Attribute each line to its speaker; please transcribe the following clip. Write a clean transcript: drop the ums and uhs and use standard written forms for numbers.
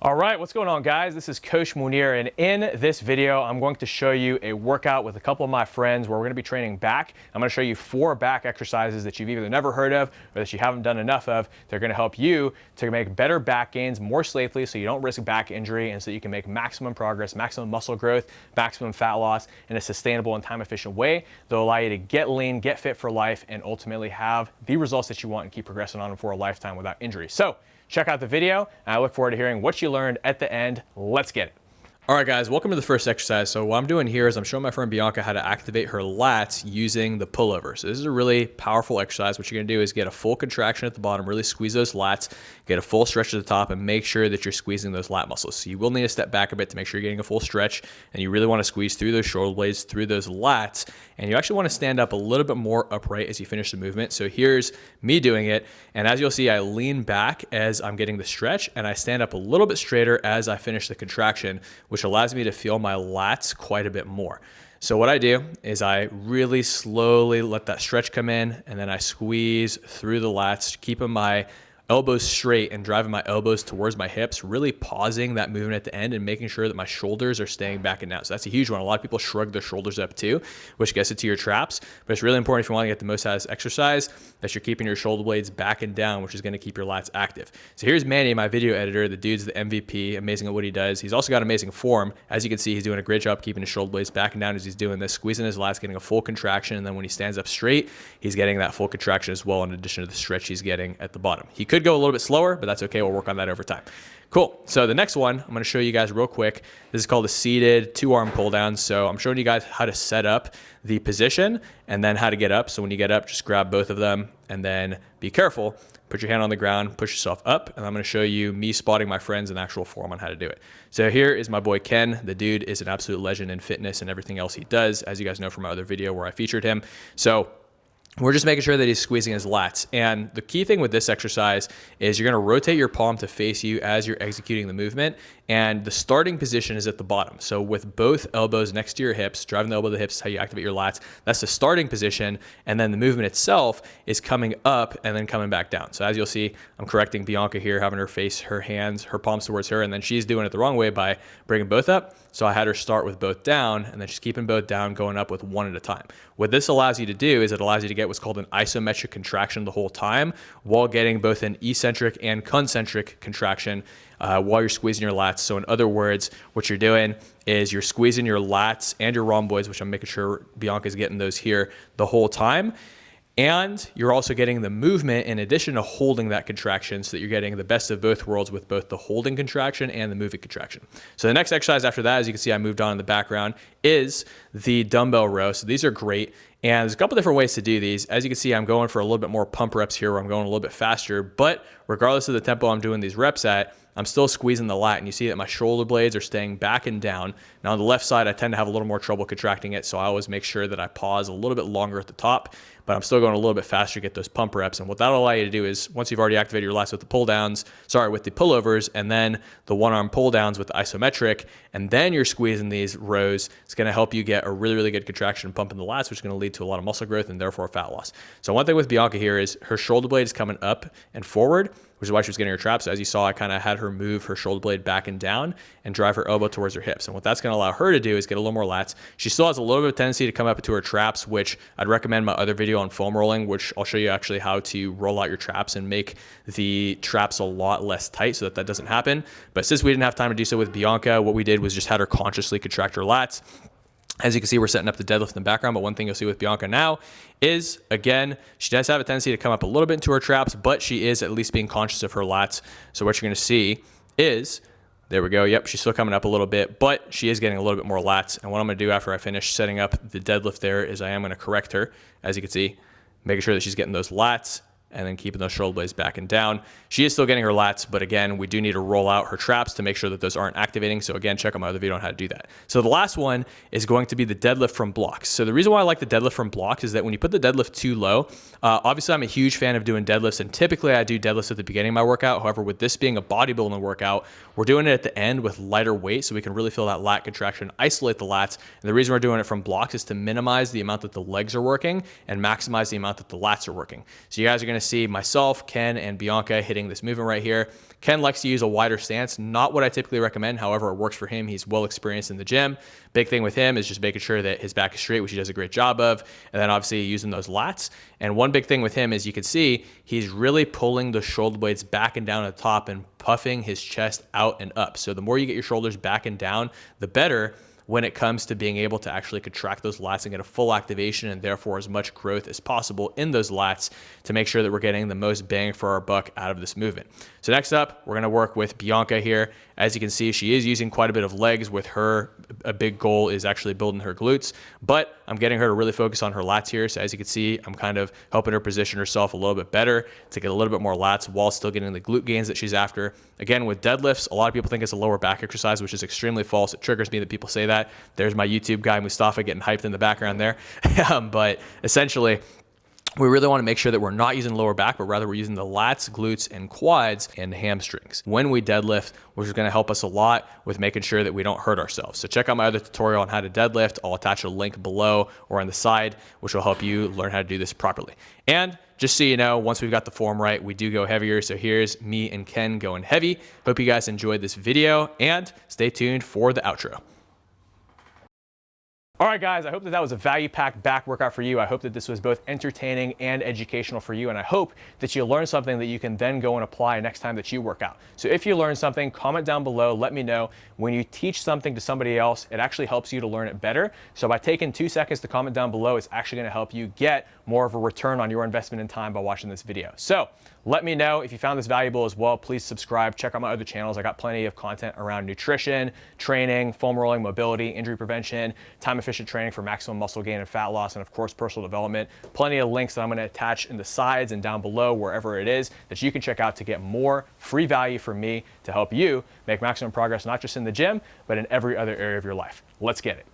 Speaker 1: All right, what's going on, guys? This is Coach Munir, and in this video, I'm going to show you a workout with a couple of my friends where we're going to be training back. I'm going to show you 4 back exercises that you've either never heard of or that you haven't done enough of. They're going to help you to make better back gains more safely so you don't risk back injury and so you can make maximum progress, maximum muscle growth, maximum fat loss in a sustainable and time-efficient way. They'll allow you to get lean, get fit for life, and ultimately have the results that you want and keep progressing on them for a lifetime without injury. So, check out the video, and I look forward to hearing what you learned at the end. Let's get it. All right, guys, welcome to the first exercise. So what I'm doing here is I'm showing my friend Bianca how to activate her lats using the pullover. So this is a really powerful exercise. What you're gonna do is get a full contraction at the bottom, really squeeze those lats, get a full stretch at the top, and make sure that you're squeezing those lat muscles. So you will need to step back a bit to make sure you're getting a full stretch, and you really wanna squeeze through those shoulder blades, through those lats, and you actually wanna stand up a little bit more upright as you finish the movement. So here's me doing it, and as you'll see, I lean back as I'm getting the stretch, and I stand up a little bit straighter as I finish the contraction, which allows me to feel my lats quite a bit more. So what I do is I really slowly let that stretch come in, and then I squeeze through the lats, keeping my elbows straight and driving my elbows towards my hips, really pausing that movement at the end and making sure that my shoulders are staying back and down. So that's a huge one. A lot of people shrug their shoulders up too, which gets it to your traps, but it's really important if you want to get the most out of this exercise that you're keeping your shoulder blades back and down, which is going to keep your lats active. So here's Manny, my video editor. The dude's the MVP, amazing at what he does. He's also got amazing form. As you can see, he's doing a great job keeping his shoulder blades back and down as he's doing this, squeezing his lats, getting a full contraction, and then when he stands up straight, he's getting that full contraction as well in addition to the stretch he's getting at the bottom. He could go a little bit slower, but that's okay. We'll work on that over time. Cool. So the next one, I'm going to show you guys real quick. This is called a seated 2-arm pull down. So I'm showing you guys how to set up the position and then how to get up. So when you get up, just grab both of them and then be careful. Put your hand on the ground, push yourself up, and I'm going to show you me spotting my friends in actual form on how to do it. So here is my boy Ken. The dude is an absolute legend in fitness and everything else he does, as you guys know from my other video where I featured him. So we're just making sure that he's squeezing his lats. And the key thing with this exercise is you're gonna rotate your palm to face you as you're executing the movement. And the starting position is at the bottom. So with both elbows next to your hips, driving the elbow to the hips is how you activate your lats. That's the starting position. And then the movement itself is coming up and then coming back down. So as you'll see, I'm correcting Bianca here, having her face, her hands, her palms towards her, and then she's doing it the wrong way by bringing both up. So I had her start with both down and then she's keeping both down, going up with one at a time. What this allows you to do is it allows you to get what's called an isometric contraction the whole time while getting both an eccentric and concentric contraction while you're squeezing your lats. So in other words, what you're doing is you're squeezing your lats and your rhomboids, which I'm making sure Bianca's getting those here the whole time. And you're also getting the movement in addition to holding that contraction so that you're getting the best of both worlds with both the holding contraction and the moving contraction. So the next exercise after that, as you can see, I moved on in the background, is the dumbbell row. So these are great. And there's a couple different ways to do these. As you can see, I'm going for a little bit more pump reps here where I'm going a little bit faster, but regardless of the tempo I'm doing these reps at, I'm still squeezing the lat, and you see that my shoulder blades are staying back and down. Now on the left side, I tend to have a little more trouble contracting it, so I always make sure that I pause a little bit longer at the top, but I'm still going a little bit faster to get those pump reps. And what that'll allow you to do is, once you've already activated your lats with the with the pullovers, and then the 1-arm pull downs with the isometric, and then you're squeezing these rows, it's going to help you get a really, really good contraction and pump in the lats, which is going to lead to a lot of muscle growth and therefore fat loss. So one thing with Bianca here is her shoulder blade is coming up and forward, which is why she was getting her traps. So as you saw, I kind of had her move her shoulder blade back and down and drive her elbow towards her hips. And what that's going to allow her to do is get a little more lats. She still has a little bit of tendency to come up into her traps, which I'd recommend my other video on foam rolling, which I'll show you actually how to roll out your traps and make the traps a lot less tight so that that doesn't happen. But since we didn't have time to do so with Bianca, what we did was just had her consciously contract her lats. As you can see, we're setting up the deadlift in the background, but one thing you'll see with Bianca now is, again, she does have a tendency to come up a little bit into her traps, but she is at least being conscious of her lats. So what you're going to see is, there we go. Yep, she's still coming up a little bit, but she is getting a little bit more lats. And what I'm going to do after I finish setting up the deadlift there is I am going to correct her, as you can see, making sure that she's getting those lats and then keeping those shoulder blades back and down. She is still getting her lats, but again, we do need to roll out her traps to make sure that those aren't activating. So again, check out my other video on how to do that. So the last one is going to be the deadlift from blocks. So the reason why I like the deadlift from blocks is that when you put the deadlift too low, obviously I'm a huge fan of doing deadlifts, and typically I do deadlifts at the beginning of my workout. However, with this being a bodybuilding workout, we're doing it at the end with lighter weight so we can really feel that lat contraction, isolate the lats. And the reason we're doing it from blocks is to minimize the amount that the legs are working and maximize the amount that the lats are working. So you guys are going to going to see myself, Ken, and Bianca hitting this movement right here. Ken likes to use a wider stance, not what I typically recommend. However, it works for him. He's well experienced in the gym. Big thing with him is just making sure that his back is straight, which he does a great job of. And then obviously using those lats. And one big thing with him is you can see he's really pulling the shoulder blades back and down at the top and puffing his chest out and up. So the more you get your shoulders back and down, the better when it comes to being able to actually contract those lats and get a full activation and therefore as much growth as possible in those lats to make sure that we're getting the most bang for our buck out of this movement. So next up, we're gonna work with Bianca here. As you can see, she is using quite a bit of legs with her. A big goal is actually building her glutes, but I'm getting her to really focus on her lats here. So as you can see, I'm kind of helping her position herself a little bit better to get a little bit more lats while still getting the glute gains that she's after. Again, with deadlifts, a lot of people think it's a lower back exercise, which is extremely false. It triggers me that people say that. There's my YouTube guy, Mustafa, getting hyped in the background there. But essentially, we really want to make sure that we're not using lower back, but rather we're using the lats, glutes, and quads and hamstrings. When we deadlift, which is going to help us a lot with making sure that we don't hurt ourselves. So check out my other tutorial on how to deadlift. I'll attach a link below or on the side, which will help you learn how to do this properly. And just so you know, once we've got the form right, we do go heavier. So here's me and Ken going heavy. Hope you guys enjoyed this video and stay tuned for the outro. All right, guys, I hope that was a value-packed back workout for you. I hope that this was both entertaining and educational for you, and I hope that you learned something that you can then go and apply next time that you work out. So if you learned something, comment down below, let me know. When you teach something to somebody else, it actually helps you to learn it better. So by taking 2 seconds to comment down below, it's actually gonna help you get more of a return on your investment in time by watching this video. So let me know if you found this valuable as well. Please subscribe, check out my other channels. I got plenty of content around nutrition, training, foam rolling, mobility, injury prevention, time efficient training for maximum muscle gain and fat loss, and of course, personal development. Plenty of links that I'm gonna attach in the sides and down below, wherever it is, that you can check out to get more free value from me to help you make maximum progress, not just in the gym, but in every other area of your life. Let's get it.